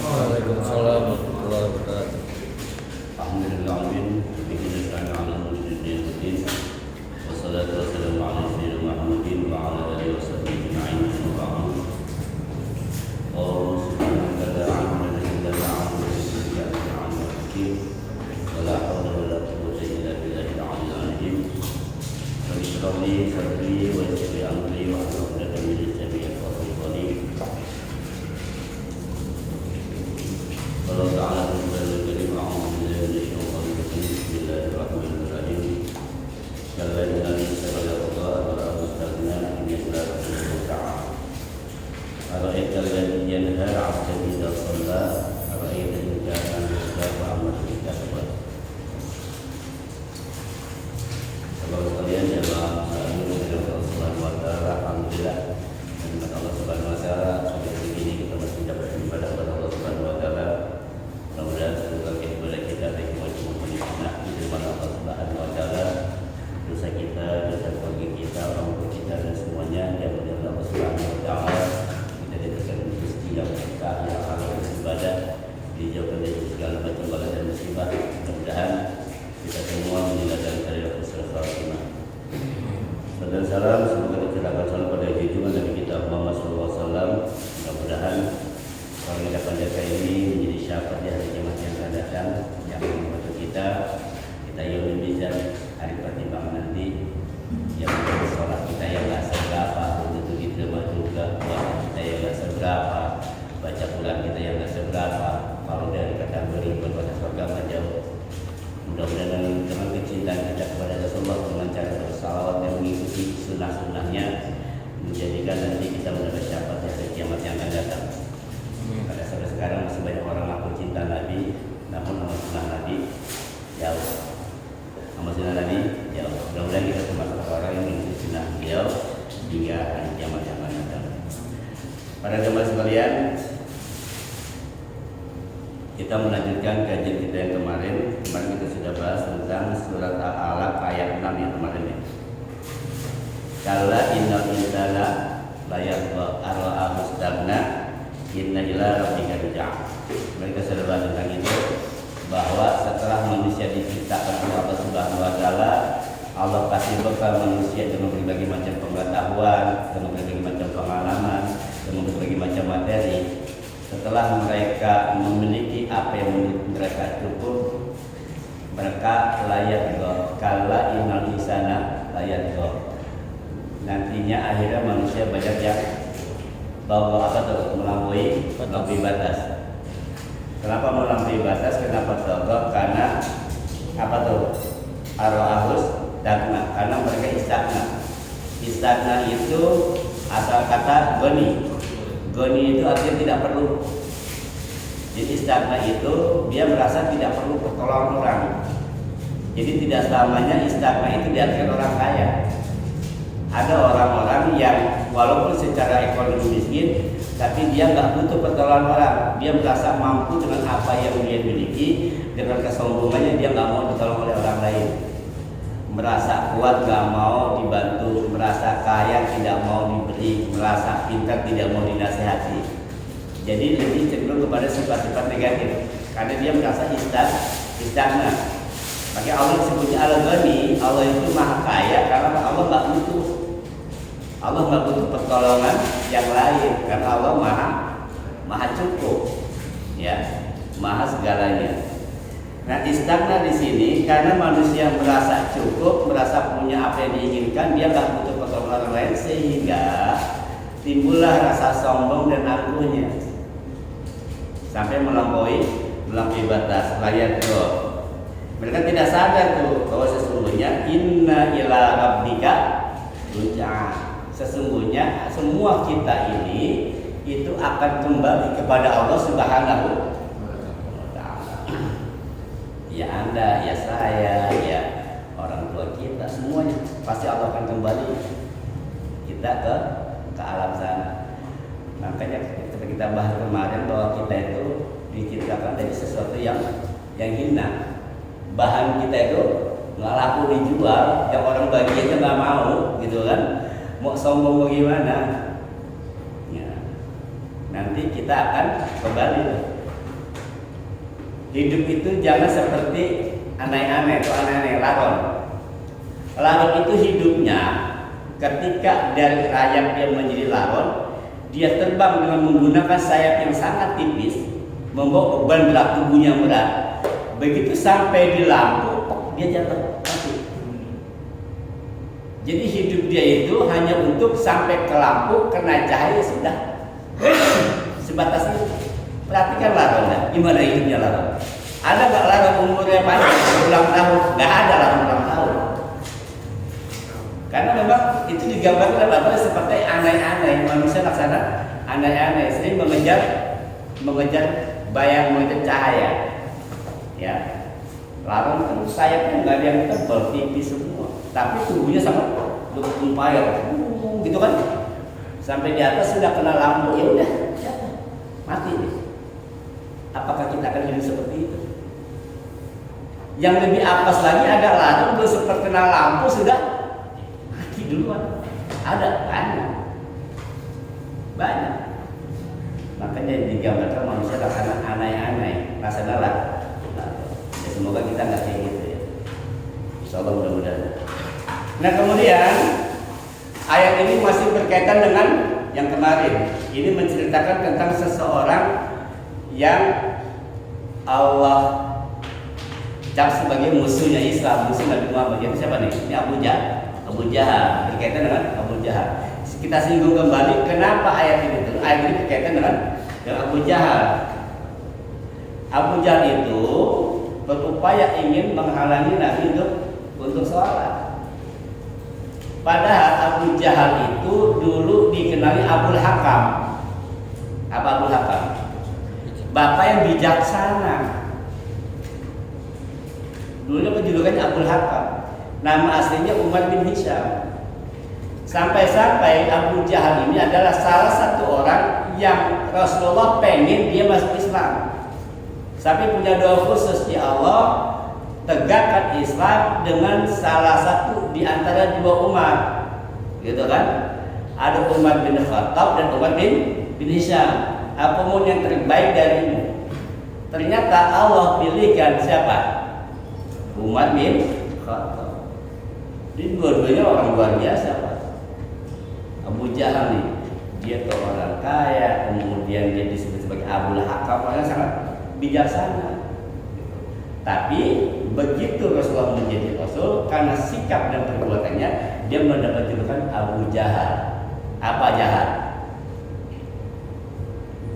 Waalaikumsalam warahmatullahi wabarakatuh. Alhamdulillahirrahmanirrahim. Bihi nasta'inu 'ala umuri dunya wad din. Wassalatu wassalamu 'ala sayyidina Muhammadin wa 'ala alihi washabbihi ajma'in. Allahumma subhanaka la 'ilma lana illa ma 'allamtana innaka antal 'alim. Wa la hawla wa la quwwata illa billahil 'aliyyil 'azim. Rabbi shrah li sadri wa yassir li amri wa hlul 'uqdatam min lisani yafqahu qawli. Allah Ta'ala berfirman, "A'udzu billahi minasyaitonir rajim. Bismillahirrahmanirrahim. Kalladzina sabaqat wa mustaqna inna rabbaka ta'ala. Ara'aita alladhi yanha 'abdan idza shalla, ara'aita in kana yusalla amma tasbih." Saudara sekalian, jemaah Allah Subhanahu wa taala, alhamdulillah. Dan Allah Subhanahu wa taala sampai hari ini kita masih dapat beribadah kepada Allah Subhanahu wa taala. Mudah-mudahan semoga ibadah kita baik maupun menikmati di hadapan Allah Subhanahu wa taala. Dosa kita, dosa keluarga kita, orang tua kita dan semuanya yang mudah Allah Subhanahu wa taala. Kita diberikan rezeki yang berkah, yang halal beribadah, dijauhkan dari segala macam bala dan musibah. Mudah-mudahan kita semua meninggalkan karya husnul khatimah. Dan salam semoga dicurahkan salam pada junjungan Nabi kita Muhammad SAW. Mudah-mudahan orang yang dapat jasa ini menjadi syafaat di hari kiamat yang akan datang, yang membantu kita yang bisa hari pertimbangan nanti, yang sholat kita yang nggak seberapa untuk diterima juga, puasa kita yang nggak seberapa, baca Quran kita yang nggak seberapa, kalau dari kategori berbatas agama jauh. Mudah-mudahan dengan kecintaan kita kepada Rasulullah dengan cara bersalawat dan mengikuti sunnah-sunnahnya menjadikan nanti kita mendapat syafaat di hari kiamat yang akan datang. Pada saat sekarang masih banyak orang mengaku cinta Nabi, namun amal sunnah Nabi jauh. Amal sunnah Nabi jauh. Mudah-mudahan kita termasuk orang yang mengikuti sunnah beliau hingga hari kiamat yang akan datang. Para jemaah sekalian, kita melanjutkan kajian kita yang kemarin. Kemarin kita sudah bahas tentang surat Al-Alaq ayat 6 yang kemarin ya. Kalla innal insana la yatgha ar-ra'ahu istaghna inna ila rabbika ruj'a. Mereka sudah bahas tentang itu, bahwa setelah manusia diciptakan oleh Allah Subhanahu wa taala, Allah pasti bekal manusia dengan berbagai macam pengetahuan, dengan berbagai macam pengalaman, dengan berbagai macam materi. Setelah mereka memiliki apa yang menurut mereka cukup, mereka layak go. Kalla innal insana layak go. Nantinya akhirnya manusia banyak yang bahwa apa tuh melampaui batas. Kenapa melampaui batas? Kenapa tokoh? Karena apa tuh? Arwahus dagna. Karena mereka istagna. Istagna itu asal kata goni. Goni itu artinya tidak perlu. Jadi istagna itu dia merasa tidak perlu pertolongan orang. Jadi tidak selamanya istagna itu diartikan orang kaya. Ada orang-orang yang walaupun secara ekonomi miskin, tapi dia nggak butuh pertolongan orang. Dia merasa mampu dengan apa yang dia miliki. Dengan kesombongannya dia nggak mau ditolong oleh orang lain. Merasa kuat nggak mau dibantu, merasa kaya tidak mau diberi, merasa pintar tidak mau dinasehati. Jadi lebih cenderung kepada sifat-sifat negatif. Karena dia merasa istagna. Maka Allah disebutnya Al-Ghani. Allah itu maha kaya karena Allah nggak butuh. Allah nggak butuh pertolongan yang lain karena Allah maha cukup, ya, maha segalanya. Nah, istagna di sini karena manusia merasa cukup, merasa punya apa yang diinginkan, dia nggak butuh pertolongan orang lain, sehingga timbullah rasa sombong dan angkuhnya sampai melampaui batas layak tuh. Mereka tidak sadar tuh bahwa sesungguhnya inna ila rabbika ruj'a. Sesungguhnya semua kita ini itu akan kembali kepada Allah Subhanahu wa taala. Ya Anda, ya saya, ya orang tua kita, semuanya pasti Allah akan kembali kita ke alam sana. Makanya kita bahas kemarin bahwa kita itu diciptakan dari sesuatu yang hina. Bahan kita itu nggak laku dijual, yang orang bagi aja nggak mau, gitu kan? Mau sombong bagaimana? Ya. Nanti kita akan kembali hidup itu jangan seperti aneh-aneh atau aneh-aneh laron. Laron itu hidupnya ketika dari rayap dia menjadi laron, dia terbang dengan menggunakan sayap yang sangat tipis, membawa beban berat tubuhnya berat. Begitu sampai di lampu, dia jatuh mati. Jadi hidup dia itu hanya untuk sampai ke lampu, kena cahaya sudah. Sebatas itu. Perhatikan laron, gimana hidupnya laron. Ada nggak laron umurnya panjang, ulang tahun? Nggak ada laron ulang tahun. Karena memang itu digambarkan apa seperti aneh-aneh, manusia laksana aneh-aneh, sering mengejar bayang, mengejar cahaya. Ya, laron kan sayapnya nggak ada yang tebal, tipis semua, tapi tubuhnya sangat berkumpul, gitu kan? Sampai di atas sudah kena lampu, ya udah, mati nih. Apakah kita akan hidup seperti itu? Yang lebih apes lagi ada laron belum sempat kena lampu sudah mati duluan. Ada banyak. Makanya digambarkan manusia laksana aneh-aneh, laksana lah. Ya, semoga kita nggak kayak gitu ya. Insyaallah mudah-mudahan. Nah kemudian ayat ini masih berkaitan dengan yang kemarin. Ini menceritakan tentang seseorang yang Allah cap sebagai musuhnya Islam, musuh Nabi Muhammad. Itu siapa nih? Ini Abu Jahal. Berkaitan dengan Abu Jahal. Kita singgung kembali kenapa ayat ini itu. Ayat ini berkaitan dengan Abu Jahal. Abu Jahal itu berupaya ingin menghalangi Nabi untuk sholat. Padahal Abu Jahal itu dulu dikenali Abul Hakam. Apa Abul Hakam? Bapak yang bijaksana. Dulunya penjulukannya Abul Hakam. Nama aslinya Umar bin Hisham. Sampai-sampai Abu Jahal ini adalah salah satu orang yang Rasulullah pengen dia masuk Islam. Sampai punya doa khusus, ya Allah, tegakkan Islam dengan salah satu di antara dua Umar. Gitu kan? Ada Umar bin Khattab dan Umar bin Hisham. Apa yang terbaik darimu? Ternyata Allah pilihkan siapa? Umar bin Khattab. Jadi dua-duanya orang luar biasa, Pak. Abu Jahal nih, dia tuh orang kaya, kemudian dia disebut sebagai Abul Hakam, orang sangat bijaksana. Tapi begitu Rasulullah menjadi Rasul, karena sikap dan perbuatannya, dia mendapat julukan Abu Jahal. Apa Jahal?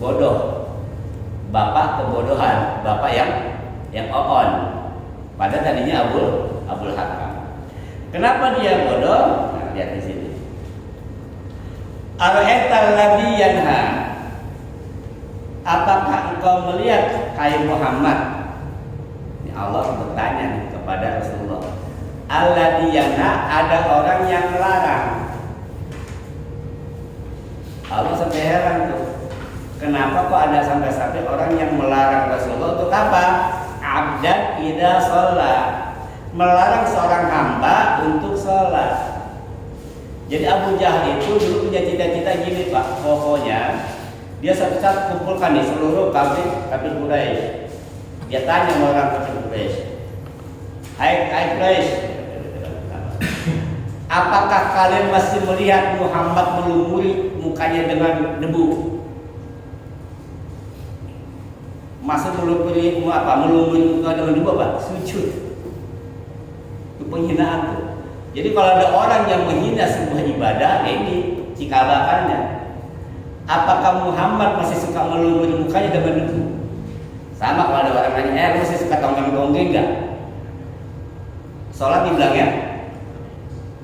Bodoh. Bapak kebodohan, bapak yang oon. Padahal tadinya Abul Hakam. Kenapa dia bodoh? Nah, lihat di sini. Ara'aital ladzi yanha. Apakah engkau melihat hai Muhammad? Ini Allah bertanya kepada Rasulullah. Alladzi yanha, ada orang yang melarang. Allah sampai heran tuh. Kenapa kok ada sampai-sampai orang yang melarang Rasulullah untuk apa? Abdan idza sholat. Melarang seorang hamba untuk sholat. Jadi Abu Jahal itu dulu punya cita-cita gini Pak, pokoknya dia satu saat kumpulkan nih seluruh kafir Quraisy. Dia tanya sama orang kafir Quraisy, Hai Quraisy, apakah kalian masih melihat Muhammad melumuri mukanya dengan debu? Masa melumuri muka dengan debu apa? Sujud. Itu penghinaan tuh. Jadi kalau ada orang yang menghina sebuah ibadah, ini cikabakannya. Apakah Muhammad masih suka melumuri mukanya dengan debu? Sama kalau ada orang nanya, masih suka tonggeng-tonggeng enggak? Sholat dibilangnya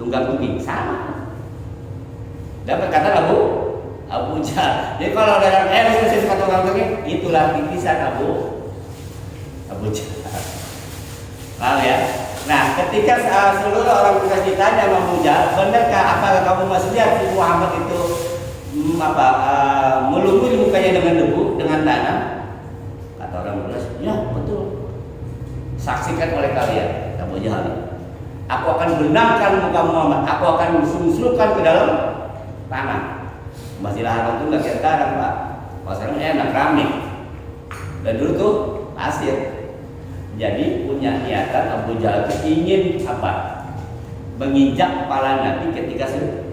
tunggang-tunggi, sama. Dapat kata Abu Jahal. Jadi kalau ada orang masih suka tonggang-tonggeng, itulah titisan Abu Jahal. Paham ya? Nah, ketika seluruh orang Quraisy ditanya sama Abu Jahal, benarkah apakah kamu masih lihat Muhammad itu melumuri mukanya dengan debu, dengan tanah? Kata orang Quraisy, ya betul. Saksikan oleh kalian, Abu Jahal. Aku akan benamkan muka Muhammad, aku akan musnahkan ke dalam tanah. Masih Haram itu nggak kayak sekarang Pak. Kalau sekarang enak, keramik. Dan dulu tuh pasir. Jadi punya niatan Abu Jahal itu ingin apa? Menginjak kepala Nabi ketika sujud.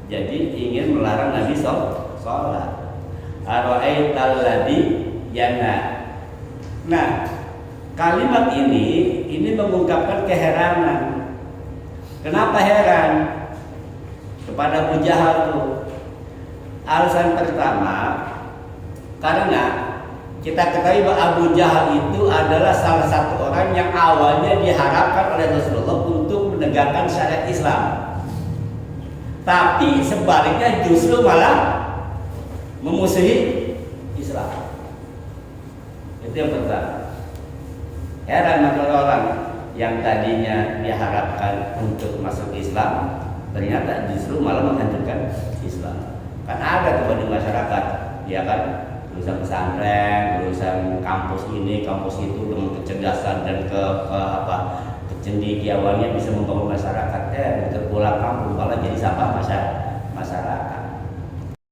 Jadi ingin melarang Nabi sholat. Ara'aital ladzi yana. Nah, kalimat ini mengungkapkan keheranan. Kenapa heran kepada Abu Jahal tuh? Alasan pertama, karena kita ketahui bahwa Abu Jahal itu adalah salah satu orang yang awalnya diharapkan oleh Rasulullah untuk menegakkan syariat Islam. Tapi sebaliknya justru malah memusuhi Islam. Itu yang pertama. Heran maka orang yang tadinya diharapkan untuk masuk Islam, ternyata justru malah menghancurkan Islam. Kan ada tuh di masyarakat, ya kan, lulusan pesantren, lulusan kampus ini, kampus itu dengan kecerdasan dan kecendekiawannya bisa membangun masyarakat. Begitu pulang kampung malah jadi sampah masyarakat.